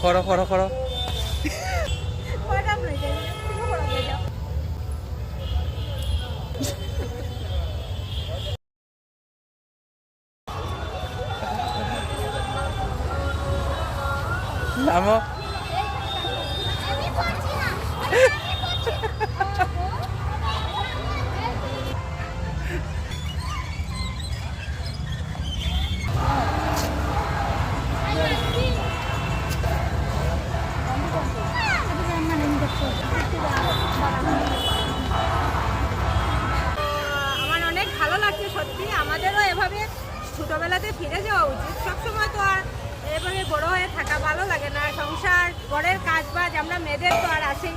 করো করো করো। নামো। আমার অনেক ভালো লাগছে সত্যি। আমাদেরও এভাবে ছোটবেলাতে ফিরে যাওয়া উচিত। সবসময় তো আর এভাবে বড় হয়ে থাকা ভালো লাগে না। সংসার, ঘরের কাজ বাজ আমরা মেয়েদের তো আর আসেই।